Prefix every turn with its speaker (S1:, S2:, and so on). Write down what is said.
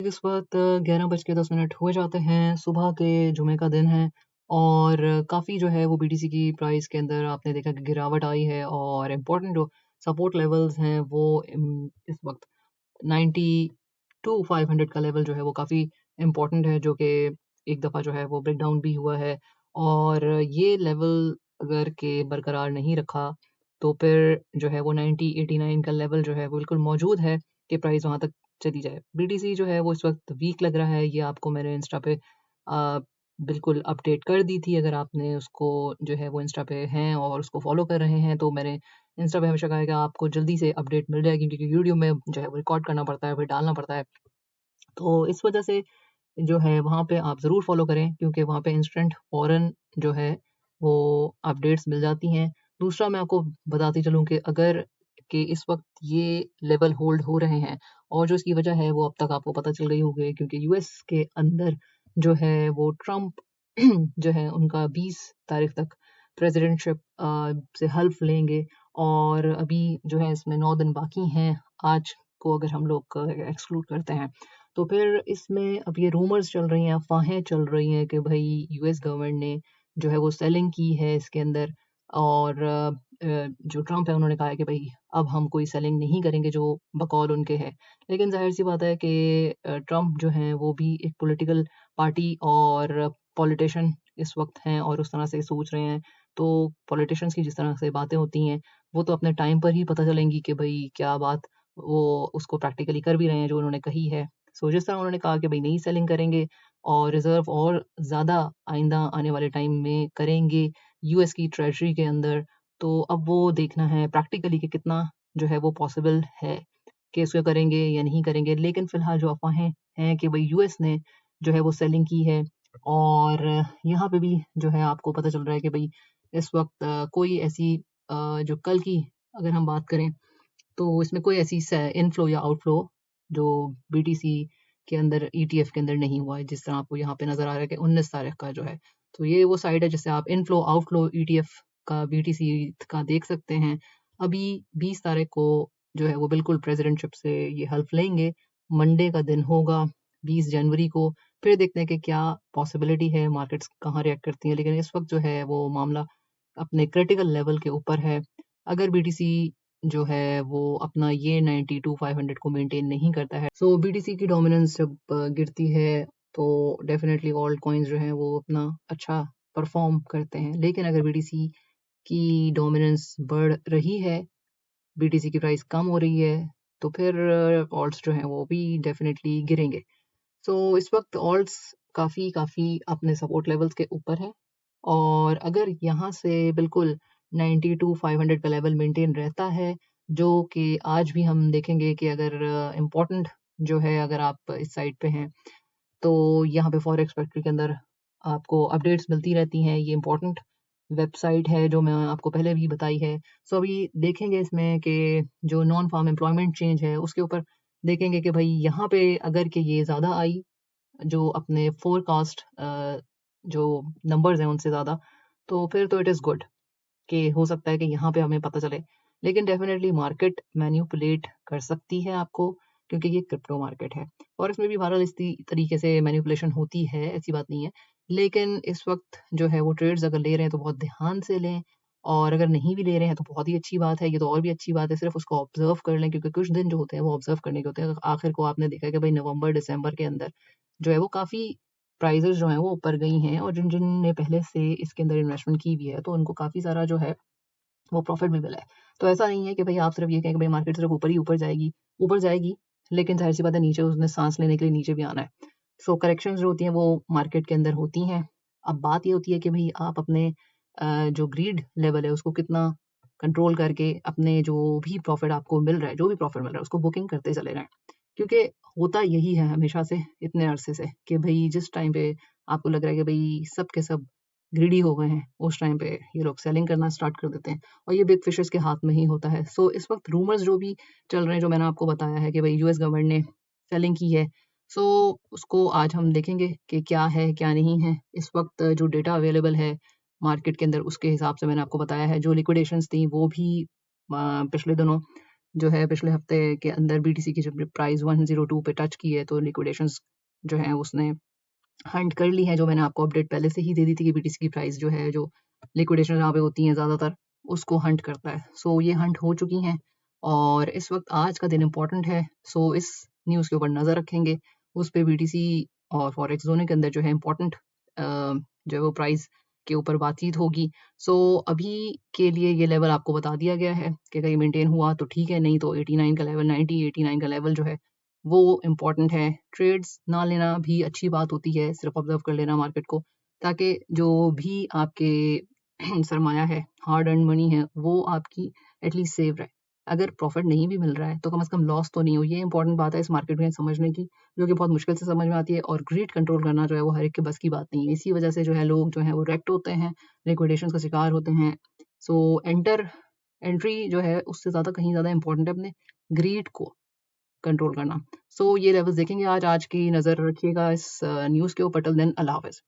S1: इस वक़्त 11:10 हो जाते हैं, सुबह के जुमे का दिन है और काफ़ी जो है वो बीटीसी की प्राइस के अंदर आपने देखा कि गिरावट आई है और इम्पोर्टेंट जो सपोर्ट लेवल्स हैं वो इस वक़्त 90 टू 500 का लेवल जो है वो काफ़ी इम्पोर्टेंट है, जो कि एक दफ़ा जो है वो ब्रेक डाउन भी हुआ है और ये लेवल अगर के बरकरार नहीं रखा, तो फिर जो है वो 90-89 का लेवल जो है वो बिल्कुल मौजूद है कि प्राइस वहाँ तक चली जाए। बीटीसी जो है वो इस वक़्त वीक लग रहा है, ये आपको मैंने इंस्टा पे बिल्कुल अपडेट कर दी थी। अगर आपने उसको जो है वो इंस्टा पे हैं और उसको फ़ॉलो कर रहे हैं, तो मैंने इंस्टा पे हमेशा कहा है कि आपको जल्दी से अपडेट मिल जाएगी, क्योंकि यूट्यूब में जो है वो रिकॉर्ड करना पड़ता है, फिर डालना पड़ता है। तो इस वजह से जो है वहाँ पे आप ज़रूर फ़ॉलो करें, क्योंकि वहाँ पे इंस्टेंट फ़ौरन जो है वो अपडेट्स मिल जाती हैं। दूसरा मैं आपको बताती चलूँ कि अगर कि इस वक़्त ये लेवल होल्ड हो रहे हैं और जो इसकी वजह है वो अब तक आपको पता चल गई होगी, क्योंकि यूएस के अंदर जो है वो ट्रंप जो है उनका 20 तारीख तक प्रेज़िडेंटशिप से हल्फ़ लेंगे और अभी जो है इसमें 9 दिन बाकी हैं, आज को अगर हम लोग एक्सक्लूड करते हैं। तो फिर इसमें अब ये रूमर्स चल रही हैं, अफ़वाहें चल रही हैं कि भई यूएस गवर्नमेंट ने जो है वो सेलिंग की है इसके अंदर और जो ट्रम्प है उन्होंने कहा है कि भई अब हम कोई सेलिंग नहीं करेंगे जो बकौल उनके है। लेकिन ज़ाहिर-सी बात है कि ट्रम्प जो हैं वो भी एक पॉलिटिकल पार्टी और पॉलिटिशियन इस वक़्त हैं और उस तरह से सोच रहे हैं। तो पॉलिटिशियंस की जिस तरह से बातें होती हैं, वो तो अपने टाइम पर ही पता चलेंगी कि भई क्या बात वो उसको प्रैक्टिकली कर भी रहे हैं जो उन्होंने कही है। सो जिस तरह उन्होंने कहा कि भई नहीं सेलिंग करेंगे और रिज़र्व और ज़्यादा आइंदा आने वाले टाइम में करेंगे यूएस की ट्रेज़री के अंदर, तो अब वो देखना है प्रैक्टिकली कि कितना जो है वो पॉसिबल है कि इसको करेंगे या नहीं करेंगे। लेकिन फ़िलहाल जो अफ़वाहें हैं कि भई यूएस ने जो है वो सेलिंग की है और यहाँ पे भी जो है आपको पता चल रहा है कि भई इस वक़्त कोई ऐसी जो कल की अगर हम बात करें, तो इसमें कोई ऐसी स इनफ्लो या आउटफ्लो जो बीटीसी के अंदर ईटीएफ के अंदर नहीं हुआ है, जिस तरह आपको यहाँ पे नज़र आ रहा है कि 19 तारीख का जो है। तो ये वो साइड है जिससे आप इनफ्लो, आउटफ्लो ईटीएफ का बीटीसी का देख सकते हैं। अभी 20 तारीख को जो है वो बिल्कुल प्रेज़िडेंटशिप से ये हल्फ़ लेंगे। मंडे का दिन होगा 20 जनवरी को। फिर देखते हैं कि क्या पॉसिबिलिटी है, मार्केट्स कहाँ रिएक्ट करती हैं। लेकिन इस वक़्त जो है वो मामला अपने क्रिटिकल लेवल के ऊपर है। अगर बीटीसी जो है वो अपना ये 92-500 को मेंटेन नहीं करता है, सो बीटीसी की डोमिनेंस जब गिरती है, तो डेफ़िनेटली ऑल्ट कॉइन्स जो हैं वो अपना अच्छा परफ़ॉर्म करते हैं। लेकिन अगर बीटीसी की डोमिनेंस बढ़ रही है, बीटीसी की प्राइस कम हो रही है, तो फिर ऑल्ट्स जो हैं वो भी डेफ़िनेटली गिरेंगे। सो इस वक़्त ऑल्ट्स काफ़ी अपने सपोर्ट लेवल्स के ऊपर है और अगर यहाँ से बिल्कुल 90 टू 500 का लेवल मेंटेन रहता है, जो कि आज भी हम देखेंगे कि अगर इम्पोर्टेंट जो है अगर आप इस साइट पे हैं, तो यहाँ पे फॉरेक्स फैक्ट्री के अंदर आपको अपडेट्स मिलती रहती हैं। ये इम्पोर्टेंट वेबसाइट है जो मैं आपको पहले भी बताई है। सो अभी देखेंगे इसमें कि जो नॉन फार्म एम्प्लॉयमेंट चेंज है, उसके ऊपर देखेंगे कि भई यहाँ पे अगर कि ये ज़्यादा आई जो अपने फ़ोरकास्ट जो नंबर्स हैं उनसे ज़्यादा, तो फिर तो इट इज़ गुड कि हो सकता है कि यहाँ पे हमें पता चले। लेकिन डेफ़िनेटली मार्केट मैनिपुलेट कर सकती है आपको, क्योंकि ये क्रिप्टो मार्केट है और इसमें भी बहरहाल इस तरीके से मैनिपुलेशन होती है, ऐसी बात नहीं है। लेकिन इस वक़्त जो है वो ट्रेड्स अगर ले रहे हैं तो बहुत ध्यान से लें और अगर नहीं भी ले रहे हैं तो बहुत ही अच्छी बात है, ये तो और भी अच्छी बात है, सिर्फ़ उसको ऑब्ज़र्व कर लें, क्योंकि कुछ दिन जो होते हैं वो ऑब्ज़र्व करने के होते हैं। आखिर को आपने देखा है कि भई नवंबर, दिसंबर के अंदर जो है वो काफ़ी प्राइसेज़ जो हैं वो ऊपर गई हैं और जिन-जिन ने पहले से इसके अंदर इन्वेस्टमेंट की भी है, तो उनको काफ़ी सारा जो है वो प्रॉफ़िट भी मिला है। तो ऐसा नहीं है कि भई आप सिर्फ़ ये कहें कि भई मार्केट सिर्फ़ ऊपर ही ऊपर जाएगी, लेकिन ज़ाहिर-सी बात है नीचे उसने साँस लेने के लिए नीचे भी आना है। सो करेक्शंस जो होती हैं वो मार्केट के अंदर होती हैं। अब बात ये होती है कि भई आप अपने जो ग्रीड लेवल है उसको कितना कंट्रोल करके अपने जो भी प्रॉफ़िट आपको मिल रहा है, जो भी प्रॉफ़िट मिल रहा है उसको बुकिंग करते चले जाएँ। क्योंकि होता यही है हमेशा से इतने अरसे से कि भई जिस टाइम पे आपको लग रहा है कि भई सब के सब ग्रीडी हो गए हैं, उस टाइम पे ये लोग सेलिंग करना स्टार्ट कर देते हैं और ये बिग फिशेज़ के हाथ में ही होता है। सो इस वक़्त रूमर्स जो भी चल रहे हैं, जो मैंने आपको बताया है कि भई यूएस गवर्नमेंट ने सेलिंग की है, सो उसको आज हम देखेंगे कि क्या है, क्या नहीं है। इस वक़्त जो डेटा अवेलेबल है मार्केट के अंदर, उसके हिसाब से मैंने आपको बताया है। जो लिक्विडेशंस थी वो भी पिछले दिनों जो है पिछले हफ्ते के अंदर बीटीसी की जब प्राइस 102 पे टच की है तो लिक्विडेशंस जो है उसने हंट कर ली है। जो मैंने आपको अपडेट पहले से ही दे दी थी कि बीटीसी की प्राइस जो है जो लिक्विडेशन जहाँ पे होती हैं ज़्यादातर उसको हंट करता है। सो ये हंट हो चुकी हैं और इस वक्त आज का दिन इम्पोर्टेंट है। सो इस न्यूज़ के ऊपर नज़र रखेंगे, उस पे बीटीसी और फॉरेक्स दोनों के अंदर जो है इम्पोर्टेंट जो है वो प्राइस के ऊपर बातचीत होगी। सो अभी के लिए ये लेवल आपको बता दिया गया है कि कहीं मेंटेन हुआ तो ठीक है, नहीं तो 89 का लेवल 90 89 का लेवल जो है वो इम्पोर्टेंट है। ट्रेड्स ना लेना भी अच्छी बात होती है, सिर्फ ऑब्जर्व कर लेना मार्केट को, ताकि जो भी आपके सरमाया है, हार्ड अर्न मनी है, वो आपकी एटलीस्ट सेव रहे। अगर प्रॉफिट नहीं भी मिल रहा है तो कम से कम लॉस तो नहीं हो। ये इंपॉर्टेंट बात है इस मार्केट में समझने की, जो कि बहुत मुश्किल से समझ में आती है। और ग्रीड कंट्रोल करना जो है वो हर एक के बस की बात नहीं है। इसी वजह से जो है लोग जो है वो रेक्ट होते हैं, लिक्विडेशन का शिकार होते हैं। सो एंट्री जो है उससे ज़्यादा कहीं ज़्यादा इंपॉर्टेंट है अपने ग्रीड को कंट्रोल करना। सो ये लेवल्स देखेंगे आज की नज़र रखिएगा इस न्यूज़ के ऊपर। टिल देन अल्लाह हाफ़िज़।